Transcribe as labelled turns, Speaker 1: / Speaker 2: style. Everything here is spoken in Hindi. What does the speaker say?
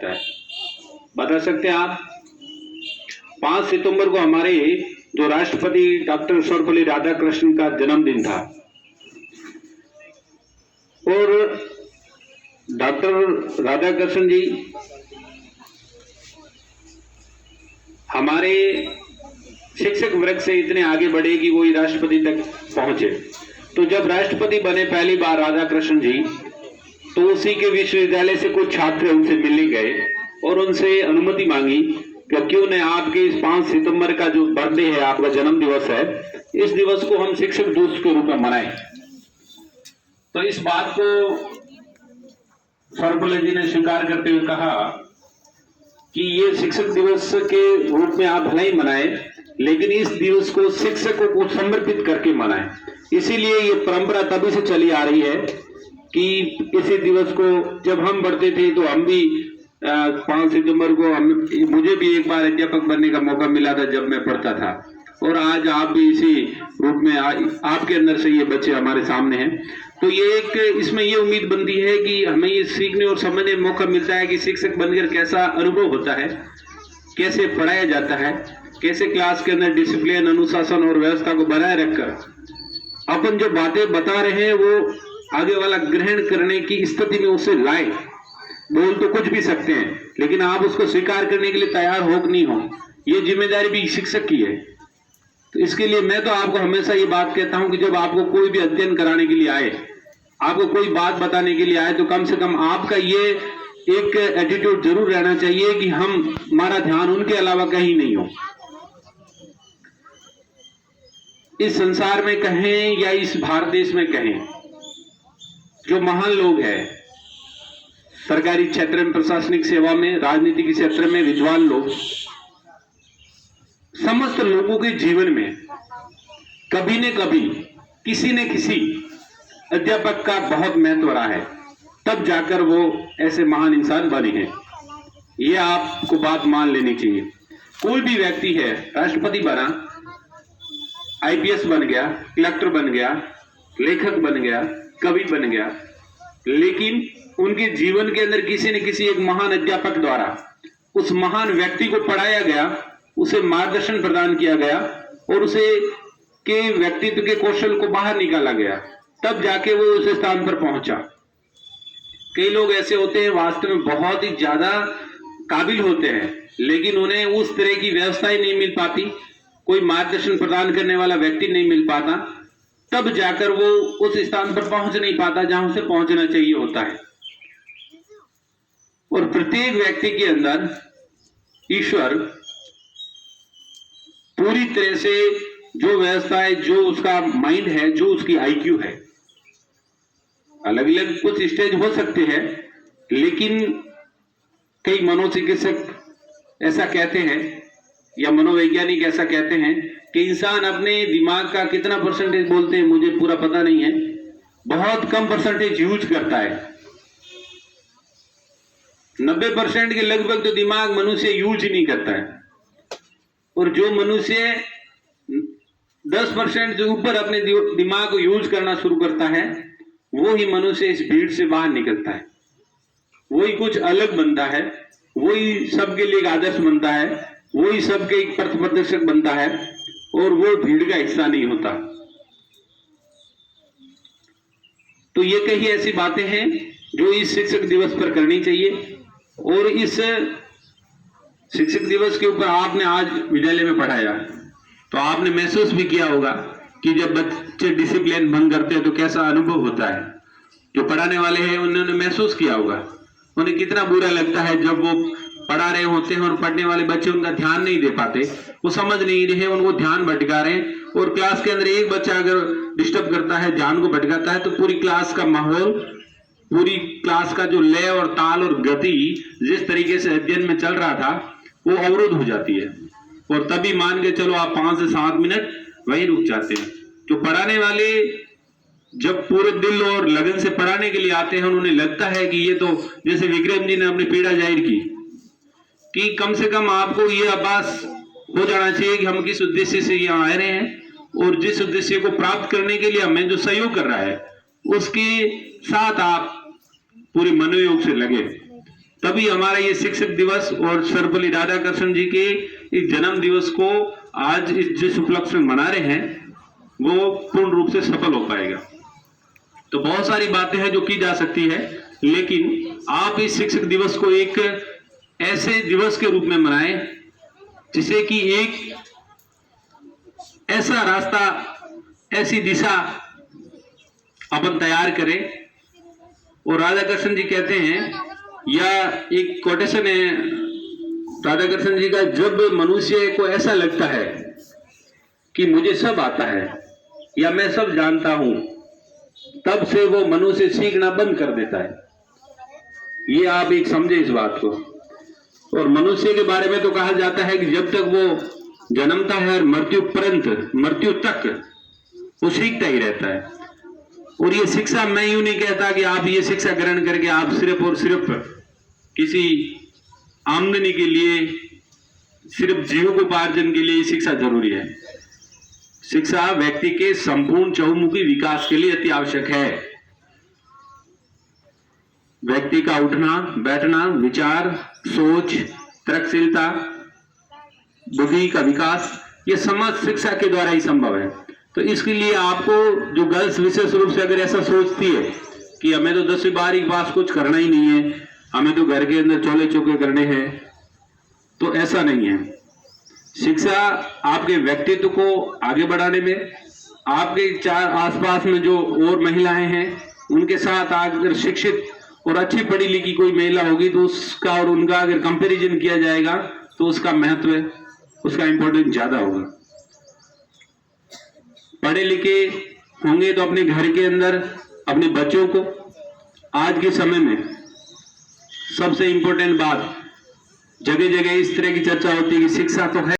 Speaker 1: जाता है? बता सकते हैं आप? 5 सितंबर को हमारे जो राष्ट्रपति डॉक्टर सर्वपल्ली राधाकृष्णन का जन्मदिन था और डॉक्टर राधाकृष्णन जी हमारे शिक्षक वर्ग से इतने आगे बढ़े कि वो राष्ट्रपति तक पहुंचे। तो जब राष्ट्रपति बने पहली बार राधाकृष्णन जी, तो उसी के विश्वविद्यालय से कुछ छात्र उनसे मिलने गए और उनसे अनुमति मांगी कि क्यों न आपके इस 5 सितंबर का जो बर्थडे है, आपका जन्म दिवस है, इस दिवस को हम शिक्षक दिवस के रूप में मनाएं। तो इस बात को सर्वपल्ली जी ने स्वीकार करते हुए कहा कि ये शिक्षक दिवस के रूप में आप भले ही मनाएं, लेकिन इस दिवस को शिक्षकों को समर्पित करके मनाएं। इसीलिए ये परंपरा तभी से चली आ रही है कि इसी दिवस को जब हम पढ़ते थे तो हम भी 5 सितंबर को मुझे भी एक बार अध्यापक बनने का मौका मिला था जब मैं पढ़ता था, और आज आप भी इसी रूप में आपके अंदर से ये बच्चे हमारे सामने हैं। तो ये एक इसमें ये उम्मीद बनती है कि हमें ये सीखने और समझने का मौका मिलता है कि शिक्षक बनकर कैसा अनुभव होता है, कैसे पढ़ाया जाता है, कैसे क्लास के अंदर डिसिप्लिन, अनुशासन और व्यवस्था को बनाए रखकर अपन जो बातें बता रहे हैं वो आगे वाला ग्रहण करने की स्थिति में उसे लाए। बोल तो कुछ भी सकते हैं, लेकिन आप उसको स्वीकार करने के लिए तैयार हो कि नहीं हो, ये जिम्मेदारी भी शिक्षक की है। तो इसके लिए मैं तो आपको हमेशा ये बात कहता हूं कि जब आपको कोई भी अध्ययन कराने के लिए आए, आपको कोई बात बताने के लिए आए, तो कम से कम आपका ये एक एटीट्यूड जरूर रहना चाहिए कि हमारा ध्यान उनके अलावा कहीं नहीं हो। इस संसार में कहें या इस भारत देश में कहें, जो महान लोग हैं सरकारी क्षेत्र में, प्रशासनिक सेवा में, राजनीति के क्षेत्र में, विद्वान लोग, समस्त लोगों के जीवन में कभी न कभी किसी न किसी अध्यापक का बहुत महत्व रहा है, तब जाकर वो ऐसे महान इंसान बने हैं। ये आपको बात मान लेनी चाहिए। कोई भी व्यक्ति है, राष्ट्रपति बना, आईपीएस बन गया, कलेक्टर बन गया, लेखक बन गया, कवि बन गया, लेकिन उनके जीवन के अंदर किसी न किसी एक महान अध्यापक द्वारा उस महान व्यक्ति को पढ़ाया गया, उसे मार्गदर्शन प्रदान किया गया और उसे के व्यक्तित्व के कौशल को बाहर निकाला गया, तब जाके वो उस स्थान पर पहुंचा। कई लोग ऐसे होते हैं वास्तव में बहुत ही ज्यादा काबिल होते हैं, लेकिन उन्हें उस तरह की व्यवस्था ही नहीं मिल पाती, कोई मार्गदर्शन प्रदान करने वाला व्यक्ति नहीं मिल पाता, तब जाकर वो उस स्थान पर पहुंच नहीं पाता जहां उसे पहुंचना चाहिए होता है। और प्रत्येक व्यक्ति के अंदर ईश्वर पूरी तरह से जो व्यवस्था है, जो उसका माइंड है, जो उसकी आईक्यू है, अलग अलग कुछ स्टेज हो सकते हैं, लेकिन कई मनोचिकित्सक ऐसा कहते हैं या मनोवैज्ञानिक ऐसा कहते हैं कि इंसान अपने दिमाग का कितना परसेंटेज बोलते हैं मुझे पूरा पता नहीं है, बहुत कम परसेंटेज यूज करता है। 90% के लगभग तो दिमाग मनुष्य यूज ही नहीं करता है, और जो मनुष्य 10% से ऊपर अपने दिमाग को यूज करना शुरू करता है, वो ही मनुष्य इस भीड़ से बाहर निकलता है, वही कुछ अलग बनता है, वही सबके लिए एक आदर्श बनता है, वही सबके एक पथ प्रदर्शक बनता है, और वो भीड़ का हिस्सा नहीं होता। तो ये कई ऐसी बातें हैं जो इस शिक्षक दिवस पर करनी चाहिए। और इस शिक्षक दिवस के ऊपर आपने आज विद्यालय में पढ़ाया, तो आपने महसूस भी किया होगा कि जब बच्चे डिसिप्लिन भंग करते हैं तो कैसा अनुभव होता है। जो पढ़ाने वाले हैं उन्होंने महसूस किया होगा, उन्हें कितना बुरा लगता है जब वो पढ़ा रहे होते हैं और पढ़ने वाले बच्चे उनका ध्यान नहीं दे पाते, वो समझ नहीं रहे, उनको ध्यान भटका रहे हैं। और क्लास के अंदर एक बच्चा अगर डिस्टर्ब करता है, ध्यान को भटकाता है, तो पूरी क्लास का माहौल, पूरी क्लास का जो लय और ताल और गति जिस तरीके से अध्ययन में चल रहा था वो अवरुद्ध हो जाती है। और तभी मान के चलो आप 5 से 7 मिनट वहीं रुक जाते हैं। जो पढ़ाने वाले जब पूरे दिल और लगन से पढ़ाने के लिए आते हैं, उन्हें लगता है कि ये तो जैसे विक्रम जी ने अपनी पीड़ा जाहिर की कि कम से कम आपको ये आभास हो जाना चाहिए कि हम किस उद्देश्य से यहाँ आ रहे हैं, और जिस उद्देश्य को प्राप्त करने के लिए हमें जो सहयोग कर रहा है उसके साथ आप पूरे मनोयोग से लगे, तभी हमारा ये शिक्षक दिवस और सर्वपल्ली राधाकृष्णन जी के इस जन्म दिवस को आज जिस उपलक्ष्य में मना रहे हैं वो पूर्ण रूप से सफल हो पाएगा। तो बहुत सारी बातें हैं जो की जा सकती है, लेकिन आप इस शिक्षक दिवस को एक ऐसे दिवस के रूप में मनाएं जिसे कि एक ऐसा रास्ता, ऐसी दिशा अपन तैयार करें। और राधाकृष्णन जी कहते हैं, या एक कोटेशन है राधाकृष्णन जी का, जब मनुष्य को ऐसा लगता है कि मुझे सब आता है या मैं सब जानता हूं, तब से वो मनुष्य सीखना बंद कर देता है। ये आप एक समझे इस बात को। और मनुष्य के बारे में तो कहा जाता है कि जब तक वो जन्मता है और मृत्यु तक वो सीखता ही रहता है। और ये शिक्षा, मैं यूं नहीं कहता कि आप ये शिक्षा ग्रहण करके आप सिर्फ और सिर्फ किसी आमदनी के लिए, सिर्फ जीविकोपार्जन के लिए शिक्षा जरूरी है। शिक्षा व्यक्ति के संपूर्ण चहुमुखी विकास के लिए अति आवश्यक है। व्यक्ति का उठना बैठना, विचार, सोच, तर्कशीलता, बुद्धि का विकास, ये समस्त शिक्षा के द्वारा ही संभव है। तो इसके लिए आपको, जो गर्ल्स विशेष रूप से अगर ऐसा सोचती है कि हमें तो 10वीं 12वीं के पास कुछ करना ही नहीं है, हमें तो घर के अंदर चोले चौके करने हैं, तो ऐसा नहीं है। शिक्षा आपके व्यक्तित्व को आगे बढ़ाने में, आपके चार आसपास में जो और महिलाएं हैं उनके साथ अगर शिक्षित और अच्छी पढ़ी लिखी कोई महिला होगी तो उसका और उनका अगर कंपैरिजन किया जाएगा तो उसका महत्व, उसका इंपॉर्टेंस ज्यादा होगा। पढ़े लिखे होंगे तो अपने घर के अंदर अपने बच्चों को, आज के समय में सबसे इंपॉर्टेंट बात, जगह जगह इस तरह की चर्चा होती है कि शिक्षा तो है